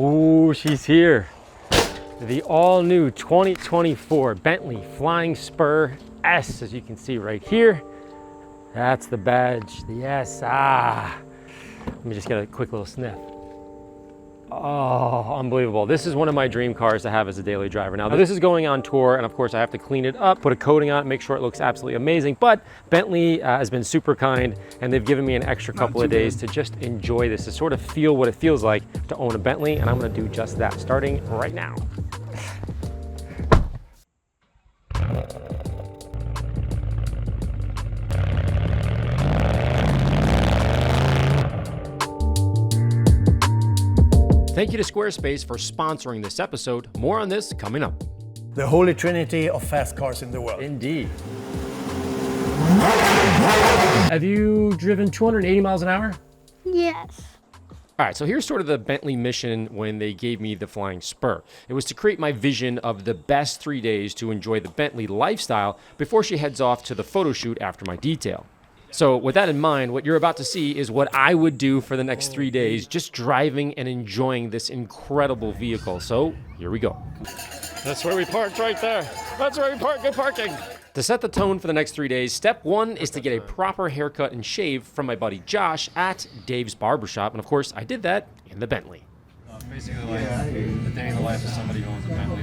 Ooh, she's here. The all-new 2024 Bentley Flying Spur S, as you can see right here. That's the badge, the S. Let me just get a quick little sniff. Oh, unbelievable. This is one of my dream cars to have as a daily driver. Now, this is going on tour, and of course, I have to clean it up, put a coating on it, make sure it looks absolutely amazing. But Bentley has been super kind, and they've given me an extra couple of days to just enjoy this, to sort of feel what it feels like to own a Bentley, and I'm gonna do just that, starting right now. Thank you to Squarespace for sponsoring this episode. More on this coming up. The holy trinity of fast cars in the world. Indeed. Have you driven 280 miles an hour? Yes. All right, so here's sort of the Bentley mission when they gave me the Flying Spur. It was to create my vision of the best 3 days to enjoy the Bentley lifestyle before she heads off to the photo shoot after my detail. So with that in mind, what you're about to see is what I would do for the next 3 days, just driving and enjoying this incredible vehicle. So here we go. That's where we parked right there. That's where we parked, good parking. To set the tone for the next 3 days, step one is to get a proper haircut and shave from my buddy Josh at Dave's Barbershop. And of course, I did that in the Bentley. Basically like the day in the life of somebody who owns a Bentley.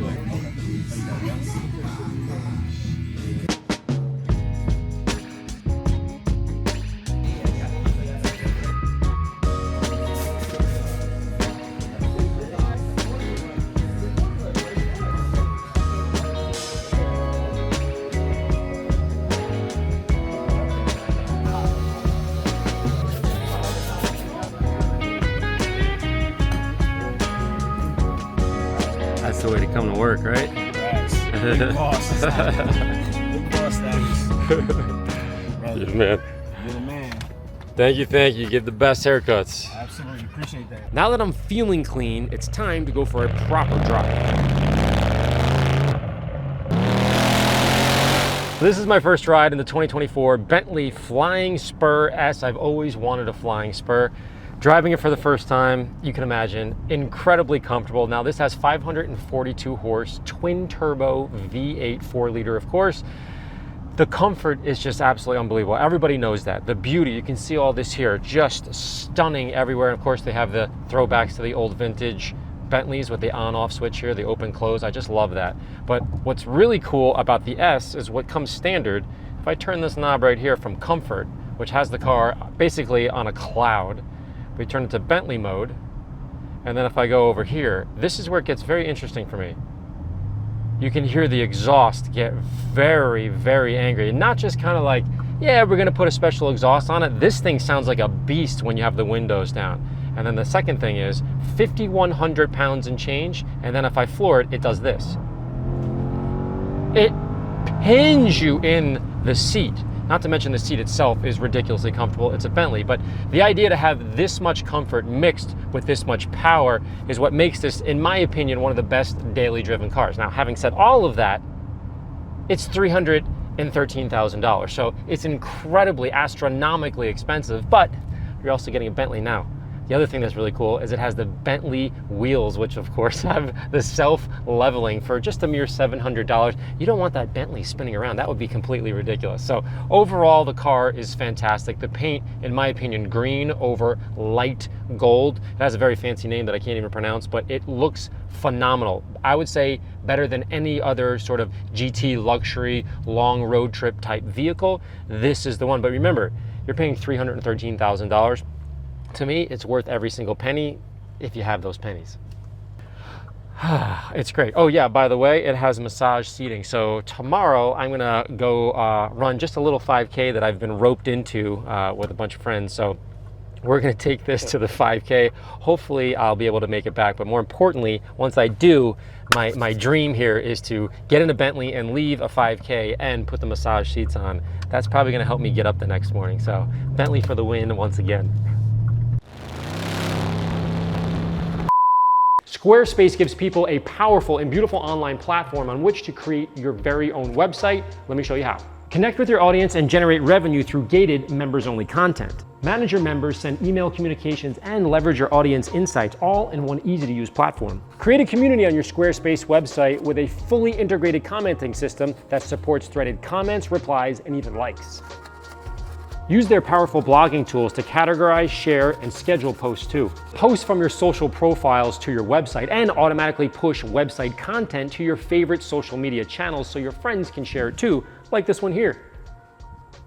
That's the way to come to work, right? Big boss. Big boss, that is. Yes, man. You're the man. Thank you, thank you. You give the best haircuts. Absolutely, appreciate that. Now that I'm feeling clean, it's time to go for a proper drive. This is my first ride in the 2024 Bentley Flying Spur S. I've always wanted a Flying Spur. Driving it for the first time, you can imagine, incredibly comfortable. Now this has 542 horse, twin turbo V8 4-liter, of course. The comfort is just absolutely unbelievable. Everybody knows that. The beauty, you can see all this here, just stunning everywhere. And of course they have the throwbacks to the old vintage Bentleys with the on-off switch here, the open close. I just love that. But what's really cool about the S is what comes standard. If I turn this knob right here from comfort, which has the car basically on a cloud, we turn it to Bentley mode, and then if I go over here, this is where it gets very interesting for me. You can hear the exhaust get very, very angry. And not just kind of like, yeah, we're gonna put a special exhaust on it. This thing sounds like a beast when you have the windows down. And then the second thing is 5,100 pounds and change, and then if I floor it, it does this. It pins you in the seat. Not to mention the seat itself is ridiculously comfortable. It's a Bentley, but the idea to have this much comfort mixed with this much power is what makes this, in my opinion, one of the best daily driven cars. Now, having said all of that, it's $313,000. So it's incredibly, astronomically expensive, but you're also getting a Bentley now. The other thing that's really cool is it has the Bentley wheels, which of course have the self-leveling for just a mere $700. You don't want that Bentley spinning around. That would be completely ridiculous. So overall, the car is fantastic. The paint, in my opinion, green over light gold. It has a very fancy name that I can't even pronounce, but it looks phenomenal. I would say better than any other sort of GT luxury, long road trip type vehicle. This is the one. But remember, you're paying $313,000. To me, it's worth every single penny if you have those pennies. It's great. Oh yeah, by the way, it has massage seating. So tomorrow I'm gonna go run just a little 5K that I've been roped into with a bunch of friends. So we're gonna take this to the 5K. Hopefully I'll be able to make it back. But more importantly, once I do, my dream here is to get in a Bentley and leave a 5K and put the massage seats on. That's probably gonna help me get up the next morning. So Bentley for the win once again. Squarespace gives people a powerful and beautiful online platform on which to create your very own website. Let me show you how. Connect with your audience and generate revenue through gated members-only content. Manage your members, send email communications, and leverage your audience insights all in one easy-to-use platform. Create a community on your Squarespace website with a fully integrated commenting system that supports threaded comments, replies, and even likes. Use their powerful blogging tools to categorize, share, and schedule posts too. Post from your social profiles to your website and automatically push website content to your favorite social media channels so your friends can share it too, like this one here.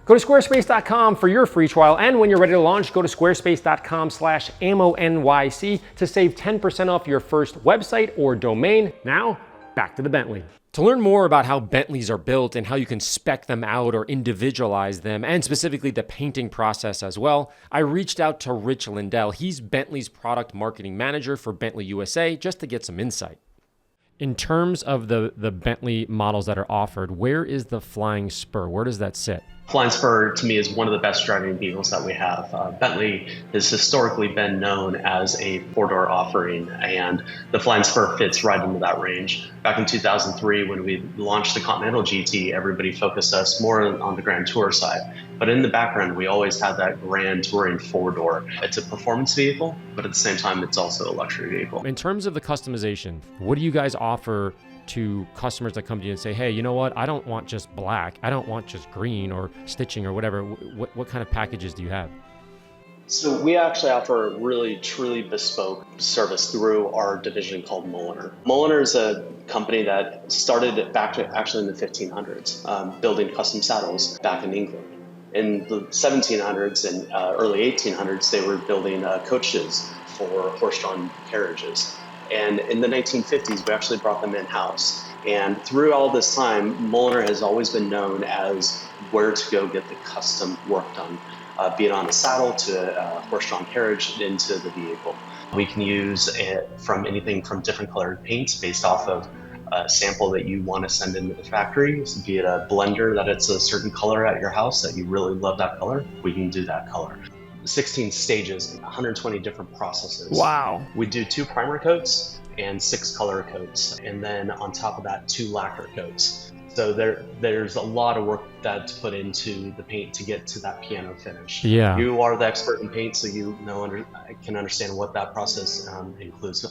Go to squarespace.com for your free trial, and when you're ready to launch, go to squarespace.com/ammonyc to save 10% off your first website or domain. Now, back to the Bentley. To learn more about how Bentleys are built and how you can spec them out or individualize them, and specifically the painting process as well, I reached out to Rich Lindell. He's Bentley's product marketing manager for Bentley USA, just to get some insight. In terms of the Bentley models that are offered, where is the Flying Spur? Where does that sit? Flying Spur, to me, is one of the best driving vehicles that we have. Bentley has historically been known as a four-door offering, and the Flying Spur fits right into that range. Back in 2003, when we launched the Continental GT, everybody focused us more on the Grand Tour side. But in the background, we always had that Grand Touring four-door. It's a performance vehicle, but at the same time, it's also a luxury vehicle. In terms of the customization, what do you guys offer to customers that come to you and say, hey, you know what, I don't want just black, I don't want just green or stitching or whatever. What kind of packages do you have? So we actually offer a really, truly bespoke service through our division called Mulliner. Mulliner is a company that started back actually in the 1500s, building custom saddles back in England. In the 1700s and early 1800s, they were building coaches for horse-drawn carriages. And in the 1950s, we actually brought them in-house. And through all this time, Mulliner has always been known as where to go get the custom work done, be it on a saddle to a horse-drawn carriage into the vehicle. We can use it from anything from different colored paints based off of a sample that you want to send into the factory, so be it a blender that it's a certain color at your house that you really love that color, we can do that color. 16 stages, 120 different processes. Wow. We do 2 primer coats and 6 color coats, and then on top of that, 2 lacquer coats. So there's a lot of work that's put into the paint to get to that piano finish. Yeah. You are the expert in paint, so you can understand what that process includes.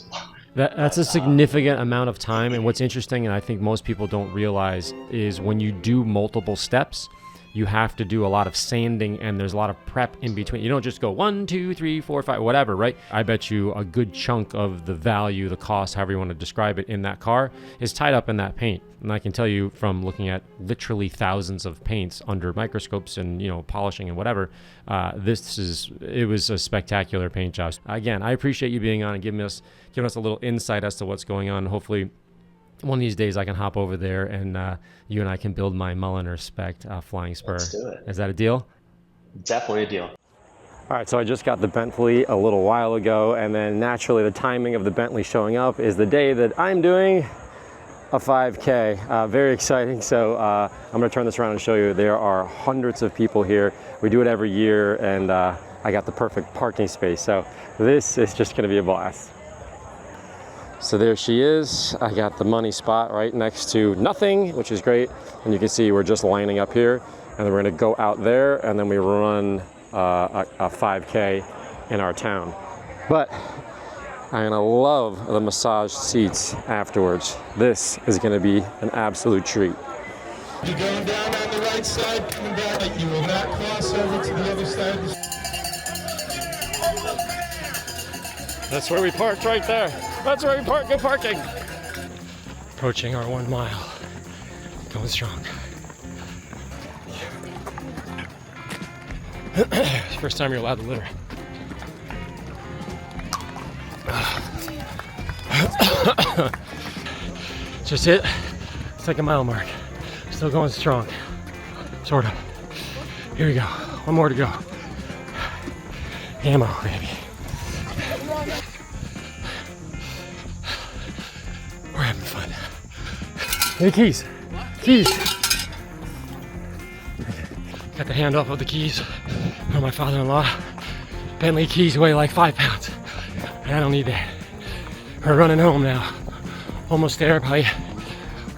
That's a significant amount of time, and what's interesting, and I think most people don't realize, is when you do multiple steps, you have to do a lot of sanding, and there's a lot of prep in between. You don't just go 1, 2, 3, 4, 5, whatever, right? I bet you a good chunk of the value, the cost, however you want to describe it, in that car is tied up in that paint. And I can tell you from looking at literally thousands of paints under microscopes and, polishing and whatever, it was a spectacular paint job. Again, I appreciate you being on and giving us a little insight as to what's going on. Hopefully, one of these days I can hop over there and you and I can build my Mulliner spec Flying Spur. Let's do it. Is that a deal? Definitely a deal. All right, so I just got the Bentley a little while ago, and then naturally the timing of the Bentley showing up is the day that I'm doing a 5K. Very exciting. So I'm gonna turn this around and show you. There are hundreds of people here. We do it every year, and I got the perfect parking space. So this is just gonna be a blast. So there she is. I got the money spot right next to nothing, which is great. And you can see we're just lining up here, and then we're gonna go out there, and then we run a 5K in our town. But I'm gonna love the massage seats afterwards. This is gonna be an absolute treat. You're going down on the right side, coming back. You will not cross over to the other side of the That's where we parked, right there. That's where we parked. Good parking. Approaching our 1 mile. Going strong. First time you're allowed to litter. Just hit second mile mark. Still going strong. Sort of. Here we go. 1 more to go. Ammo, baby. We're having fun. Hey, keys. Keys. Got the handoff of the keys from my father-in-law. Bentley keys weigh like 5 pounds. And I don't need that. We're running home now. Almost there, probably a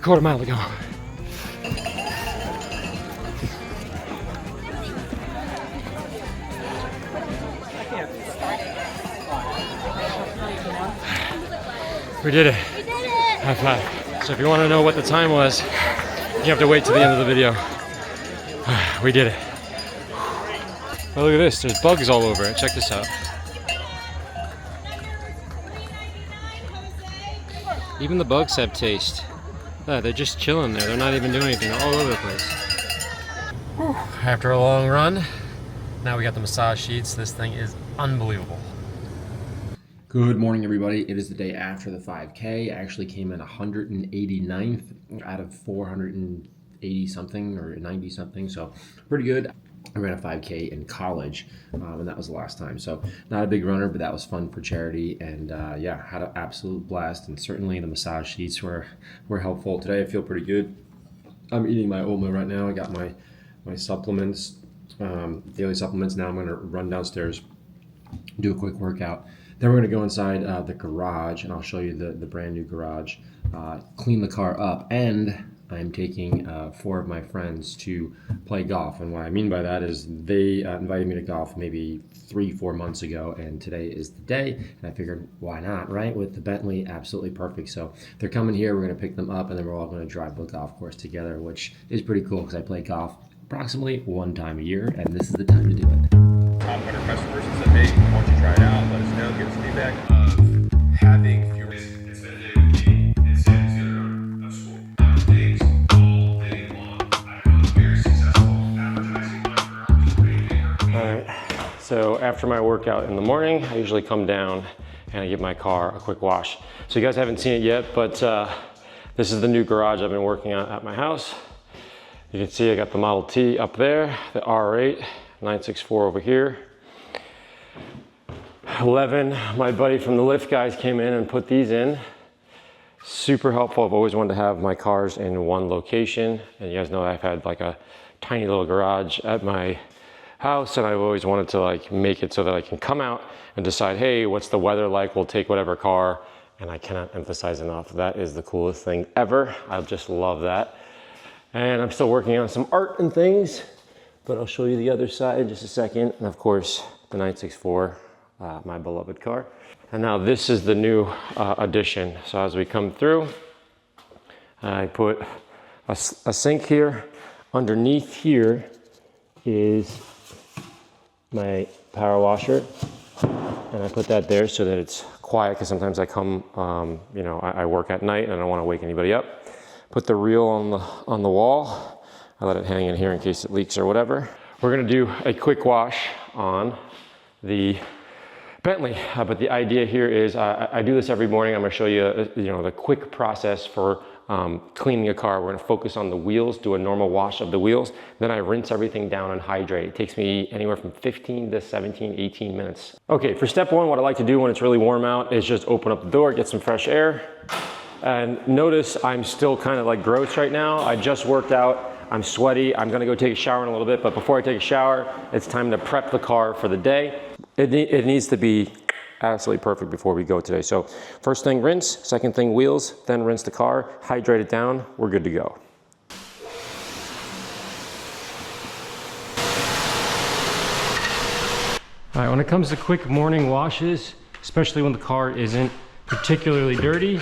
quarter mile to go. We did it. We did it! High five. So if you want to know what the time was, you have to wait till the end of the video. We did it. Oh, look at this. There's bugs all over it. Check this out. Even the bugs have taste. They're just chilling there. They're not even doing anything. They're all over the place. Whew. After a long run, now we got the massage sheets. This thing is unbelievable. Good morning, everybody. It is the day after the 5K. I actually came in 189th out of 480 something or 90 something, so pretty good. I ran a 5K in college, and that was the last time. So not a big runner, but that was fun for charity, and yeah, had an absolute blast. And certainly the massage sheets were helpful today. I feel pretty good. I'm eating my oatmeal right now. I got my supplements, daily supplements. Now I'm going to run downstairs, do a quick workout. Then we're going to go inside the garage, and I'll show you the brand new garage, clean the car up, and I'm taking 4 of my friends to play golf. And what I mean by that is they invited me to golf maybe 3-4 months ago, and today is the day. And I figured, why not, right? With the Bentley, absolutely perfect. So they're coming here, we're going to pick them up, and then we're all going to drive the golf course together, which is pretty cool because I play golf approximately 1 time a year, and this is the time to do it. When our customers and said, hey, why don't you try it out, let us know, give us feedback of having fewer. It's been a day with me and Sam together of school. Days all day long. I was very successful advertising my firm. Alright, so after my workout in the morning, I usually come down and I give my car a quick wash. So you guys haven't seen it yet, but this is the new garage I've been working on at my house. You can see I got the Model T up there, the R8, 964 over here. 11, my buddy from the lift guys came in and put these in. Super helpful. I've always wanted to have my cars in one location. And you guys know I've had like a tiny little garage at my house, and I've always wanted to like make it so that I can come out and decide, hey, what's the weather like? We'll take whatever car. And I cannot emphasize enough, that is the coolest thing ever. I just love that. And I'm still working on some art and things, but I'll show you the other side in just a second. And of course, the 964, my beloved car. And now this is the new addition. So as we come through, I put a sink here. Underneath here is my power washer. And I put that there so that it's quiet, because sometimes I come, you know, I work at night and I don't want to wake anybody up. Put the reel on the wall. I let it hang in here in case it leaks or whatever. We're gonna do a quick wash on the Bentley, but the idea here is I do this every morning. I'm gonna show you, you know, the quick process for cleaning a car. We're gonna focus on the wheels, do a normal wash of the wheels. Then I rinse everything down and hydrate. It takes me anywhere from 15 to 17, 18 minutes. Okay, for step 1, what I like to do when it's really warm out is just open up the door, get some fresh air. And notice I'm still kind of like gross right now. I just worked out, I'm sweaty. I'm gonna go take a shower in a little bit, but before I take a shower, it's time to prep the car for the day. It needs to be absolutely perfect before we go today. So first thing, rinse. Second thing, wheels. Then rinse the car, hydrate it down. We're good to go. All right, when it comes to quick morning washes, especially when the car isn't particularly dirty,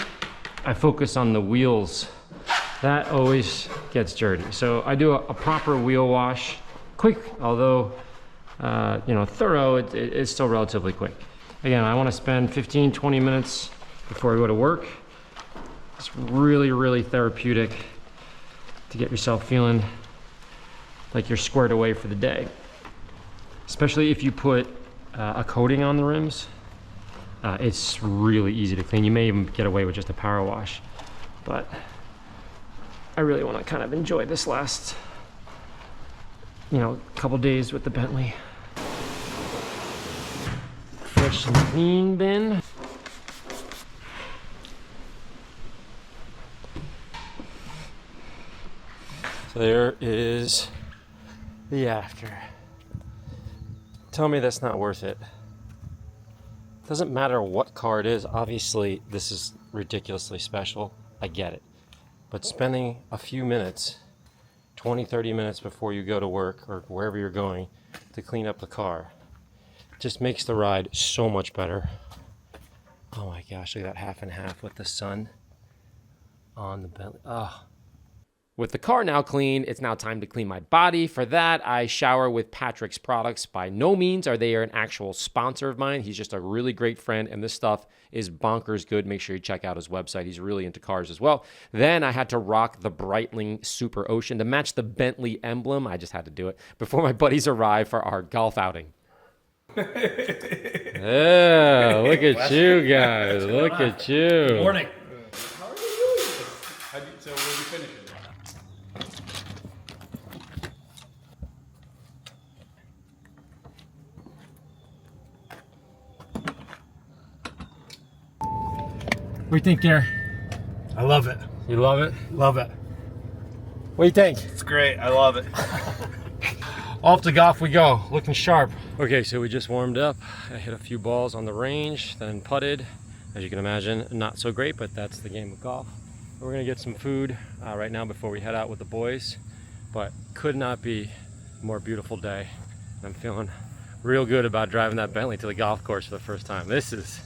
I focus on the wheels. That always gets dirty. So I do a proper wheel wash, quick, although you know, thorough, it's still relatively quick. Again, I want to spend 15-20 minutes before I go to work. It's really, really therapeutic to get yourself feeling like you're squared away for the day. Especially if you put a coating on the rims. It's really easy to clean. You may even get away with just a power wash, but I really want to kind of enjoy this last, you know, couple days with the Bentley. Fresh and clean bin. So there is the after. Tell me that's not worth it. Doesn't matter what car it is. Obviously, this is ridiculously special. I get it. But spending a few minutes, 20, 30 minutes before you go to work or wherever you're going to clean up the car, just makes the ride so much better. Oh my gosh, look at that half and half with the sun on the Bentley. Oh. With the car now clean, it's now time to clean my body. For that, I shower with Patrick's products. By no means are they an actual sponsor of mine. He's just a really great friend, and this stuff is bonkers good. Make sure you check out his website. He's really into cars as well. Then I had to rock the Breitling Super Ocean to match the Bentley emblem. I just had to do it before my buddies arrive for our golf outing. Yeah, look at you guys. Look at you. Morning. How are you doing? So when we finish it? What do you think, Gary? I love it. You love it? Love it. What do you think? It's great. I love it. Off to golf we go, looking sharp. Okay, so we just warmed up. I hit a few balls on the range, then putted. As you can imagine, not so great, but that's the game of golf. We're gonna get some food right now before we head out with the boys, but could not be a more beautiful day. I'm feeling real good about driving that Bentley to the golf course for the first time. This is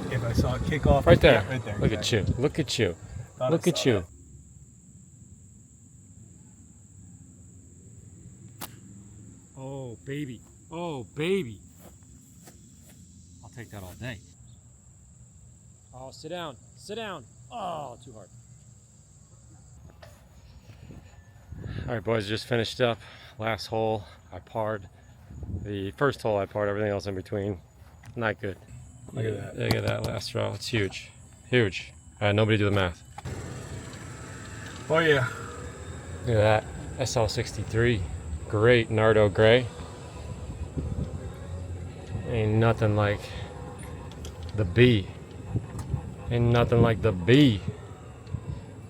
If I saw it kick off. right there. Yeah, right there. Look at you. Look at you. Thought I Look at saw you. that. Oh, baby. Oh, baby. I'll take that all day. Oh, sit down. Sit down. Oh, too hard. All right, boys, just finished up. Last hole, I parred. The first hole, I parred. Everything else in between, not good. Look at that. Look at that last row. It's huge. Huge. All right, nobody do the math. Oh yeah. Look at that. SL63. Great Nardo gray. Ain't nothing like the B. Ain't nothing like the B.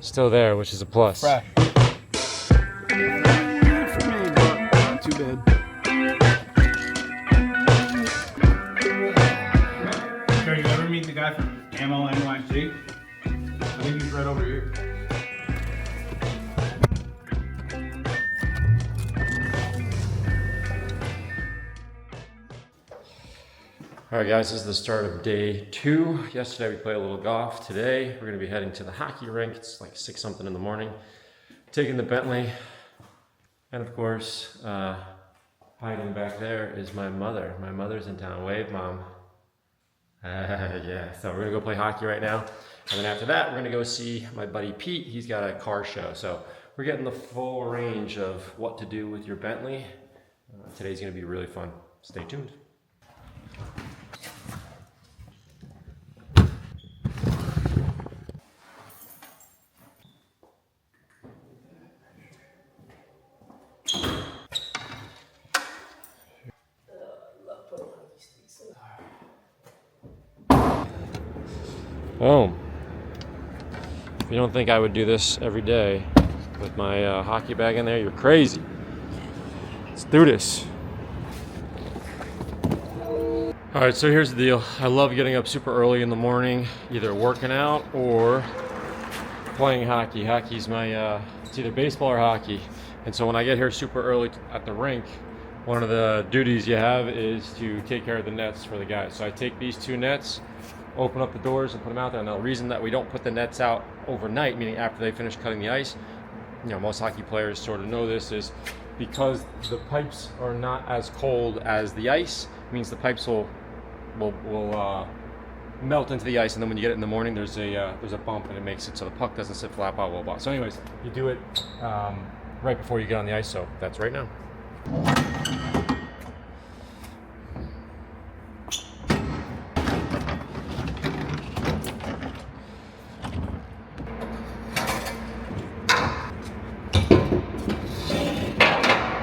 Still there, which is a plus. Fresh. For me, but not too bad. Sure, you ever meet the guy from Ammo NYC? I think he's right over here. All right, guys, this is the start of day 2. Yesterday we played a little golf. Today we're going to be heading to the hockey rink. It's like 6 something in the morning. Taking the Bentley, and of course, hiding back there is my mother. My mother's in town. Wave, Mom. Yeah, so we're going to go play hockey right now. And then after that, we're going to go see my buddy Pete. He's got a car show. So we're getting the full range of what to do with your Bentley. Today's going to be really fun. Stay tuned. Boom. If you don't think I would do this every day with my hockey bag in there, you're crazy. Let's do this. All right, so here's the deal. I love getting up super early in the morning, either working out or playing hockey. Hockey's my, it's either baseball or hockey. And so when I get here super early at the rink, one of the duties you have is to take care of the nets for the guys. So I take these 2 nets, open up the doors and put them out there. And the reason that we don't put the nets out overnight, meaning after they finish cutting the ice, you know, most hockey players sort of know this, is because the pipes are not as cold as the ice, means the pipes will melt into the ice, and then when you get it in the morning, there's a bump and it makes it so the puck doesn't sit flat, blah, blah, blah. So anyways, you do it right before you get on the ice, so that's right now.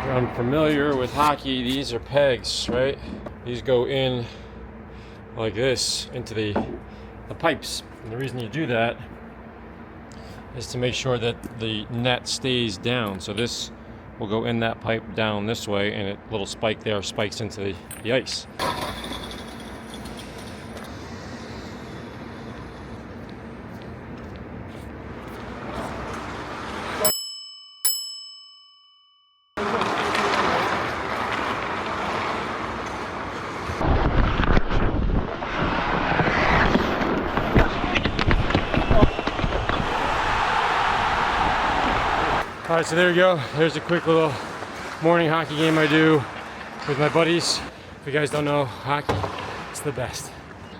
I'm familiar with hockey. These are pegs, right? These go in like this into the pipes. And the reason you do that is to make sure that the net stays down. So this will go in that pipe down this way, and a little spike there spikes into the ice. All right, so there you go. There's a quick little morning hockey game I do with my buddies. If you guys don't know hockey, it's the best.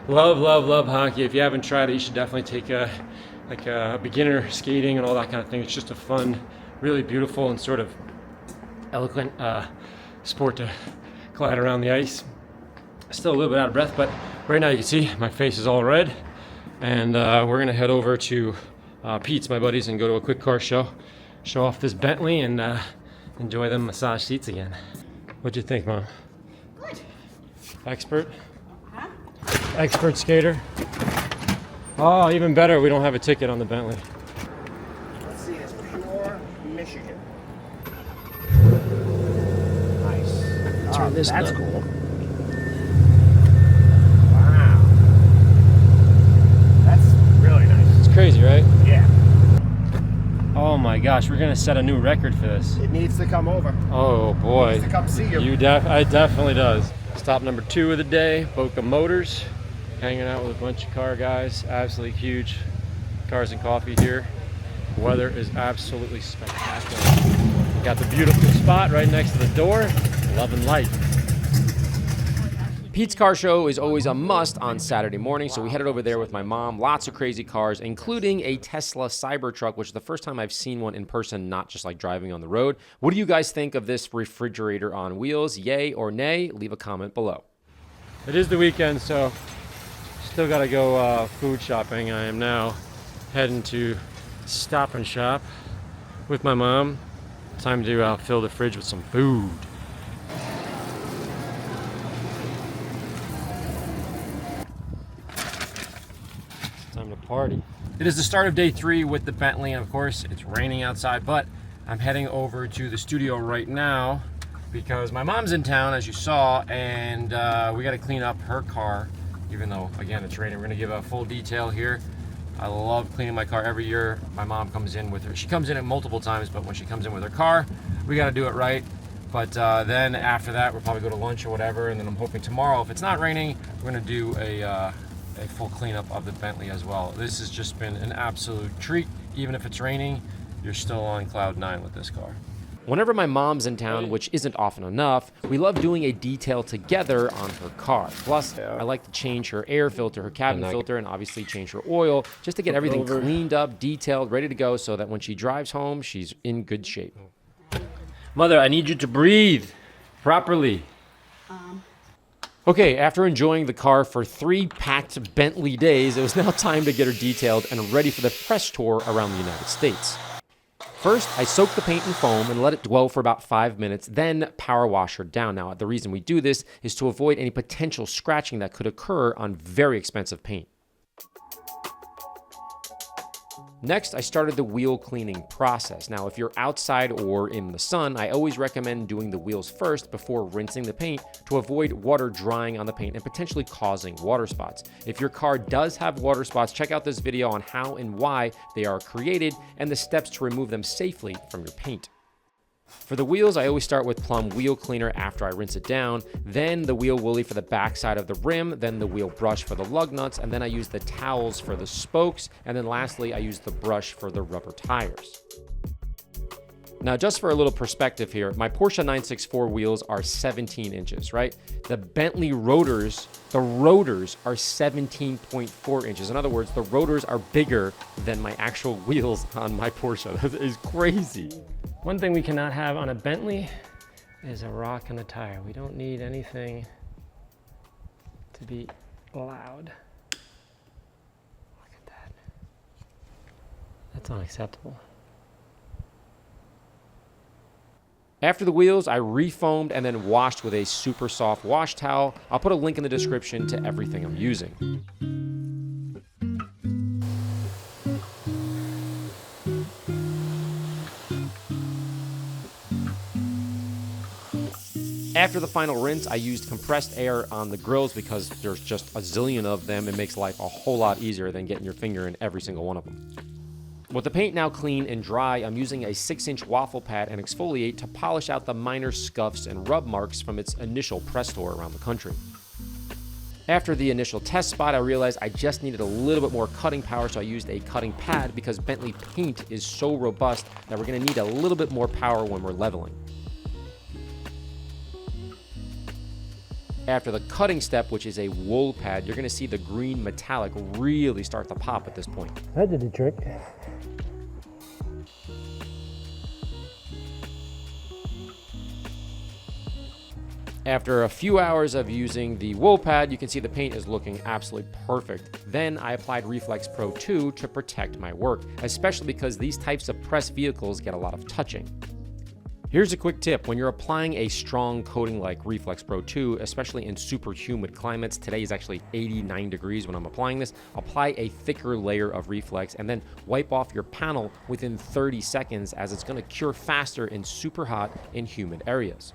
Love, love, love hockey. If you haven't tried it, you should definitely take a beginner skating and all that kind of thing. It's just a fun, really beautiful and sort of eloquent sport to glide around the ice. Still a little bit out of breath, but right now you can see my face is all red. And we're gonna head over to Pete's, my buddies, and go to a quick car show. Show off this Bentley and enjoy them massage seats again. What'd you think, Mom? Good. Expert? Huh? Expert skater? Oh, even better, we don't have a ticket on the Bentley. Let's see, it's pure Michigan. Nice. Turn this that's nut. cool. Wow. That's really nice. It's crazy, right? Yeah. Oh my gosh, we're gonna set a new record for this. It needs to come over. Oh boy. To come see you. It definitely does. Stop number 2 of the day, Boca Motors. Hanging out with a bunch of car guys. Absolutely huge cars and coffee here. Weather is absolutely spectacular. We got the beautiful spot right next to the door. Loving life. Pete's Car Show is always a must on Saturday morning, so we headed over there with my mom. Lots of crazy cars, including a Tesla Cybertruck, which is the first time I've seen one in person, not just like driving on the road. What do you guys think of this refrigerator on wheels? Yay or nay? Leave a comment below. It is the weekend, so still gotta go food shopping. I am now heading to Stop and Shop with my mom. Time to fill the fridge with some food. Time to party. It is the start of day 3 with the Bentley, and of course it's raining outside, but I'm heading over to the studio right now because my mom's in town, as you saw, and we got to clean up her car, even though again it's raining. We're gonna give a full detail here. I love cleaning my car every year. My mom comes in with her. She comes in it multiple times, but when she comes in with her car, we got to do it right. But then after that, we'll probably go to lunch or whatever, and then I'm hoping tomorrow, if it's not raining, we're gonna do a full cleanup of the Bentley as well. This has just been an absolute treat. Even if it's raining, you're still on cloud 9 with this car. Whenever my mom's in town, which isn't often enough, we love doing a detail together on her car. Plus, I like to change her air filter, her cabin filter, and obviously change her oil, just to get everything cleaned up, detailed, ready to go, so that when she drives home, she's in good shape. Mother, I need you to breathe properly. Okay, after enjoying the car for 3 packed Bentley days, it was now time to get her detailed and ready for the press tour around the United States. First, I soak the paint in foam and let it dwell for about 5 minutes, then power wash her down. Now, the reason we do this is to avoid any potential scratching that could occur on very expensive paint. Next, I started the wheel cleaning process. Now, if you're outside or in the sun, I always recommend doing the wheels first before rinsing the paint to avoid water drying on the paint and potentially causing water spots. If your car does have water spots, check out this video on how and why they are created and the steps to remove them safely from your paint. For the wheels, I always start with Plum Wheel Cleaner after I rinse it down, then the wheel woolly for the back side of the rim, then the wheel brush for the lug nuts, and then I use the towels for the spokes, and then lastly, I use the brush for the rubber tires. Now, just for a little perspective here, my Porsche 964 wheels are 17 inches, right? The Bentley rotors, the rotors are 17.4 inches. In other words, the rotors are bigger than my actual wheels on my Porsche. That is crazy. One thing we cannot have on a Bentley is a rock in the tire. We don't need anything to be loud. Look at that. That's unacceptable. After the wheels, I refoamed and then washed with a super soft wash towel. I'll put a link in the description to everything I'm using. After the final rinse, I used compressed air on the grills because there's just a zillion of them. It makes life a whole lot easier than getting your finger in every single one of them. With the paint now clean and dry, I'm using a 6-inch waffle pad and exfoliate to polish out the minor scuffs and rub marks from its initial press tour around the country. After the initial test spot, I realized I just needed a little bit more cutting power, so I used a cutting pad because Bentley paint is so robust that we're gonna need a little bit more power when we're leveling. After the cutting step, which is a wool pad, you're gonna see the green metallic really start to pop at this point. That did the trick. After a few hours of using the wool pad, you can see the paint is looking absolutely perfect. Then I applied Reflex Pro 2 to protect my work, especially because these types of press vehicles get a lot of touching. Here's a quick tip. When you're applying a strong coating like Reflex Pro 2, especially in super humid climates, today is actually 89 degrees when I'm applying this, apply a thicker layer of Reflex and then wipe off your panel within 30 seconds as it's gonna cure faster in super hot and humid areas.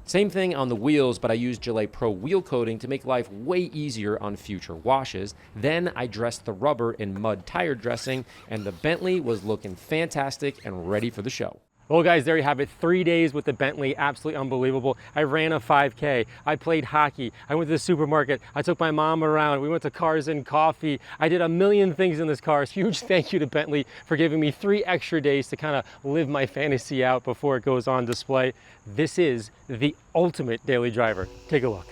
Same thing on the wheels, but I used Gillette Pro wheel coating to make life way easier on future washes. Then I dressed the rubber in mud tire dressing, and the Bentley was looking fantastic and ready for the show. Well, guys, there you have it. 3 days with the Bentley, absolutely unbelievable. I ran a 5K, I played hockey, I went to the supermarket, I took my mom around, we went to Cars and Coffee. I did a million things in this car. Huge thank you to Bentley for giving me 3 extra days to kind of live my fantasy out before it goes on display. This is the ultimate daily driver. Take a look.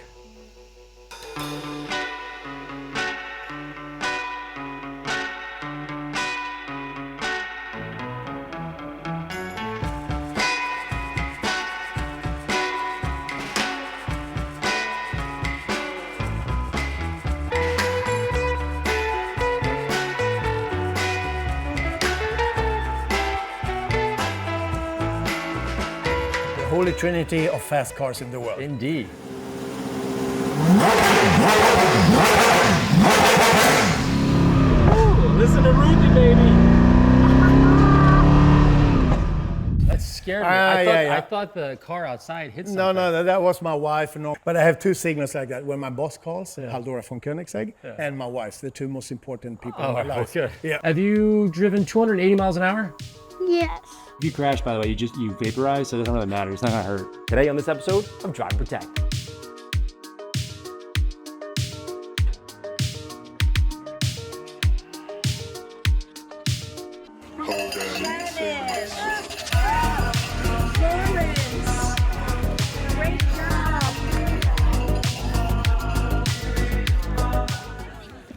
Holy trinity of fast cars in the world. Indeed. Ooh, listen to Ruthie, baby. That scared me. I thought the car outside hit something. No, that was my wife. No. But I have 2 signals like that. When my boss calls, Haldora von Koenigsegg, and my wife, the 2 most important people in my life. Good. Yeah. Have you driven 280 miles an hour? Yes. If you crash, by the way, you vaporize, so it doesn't really matter. It's not gonna hurt. Today on this episode of Drive Protect. Hold on.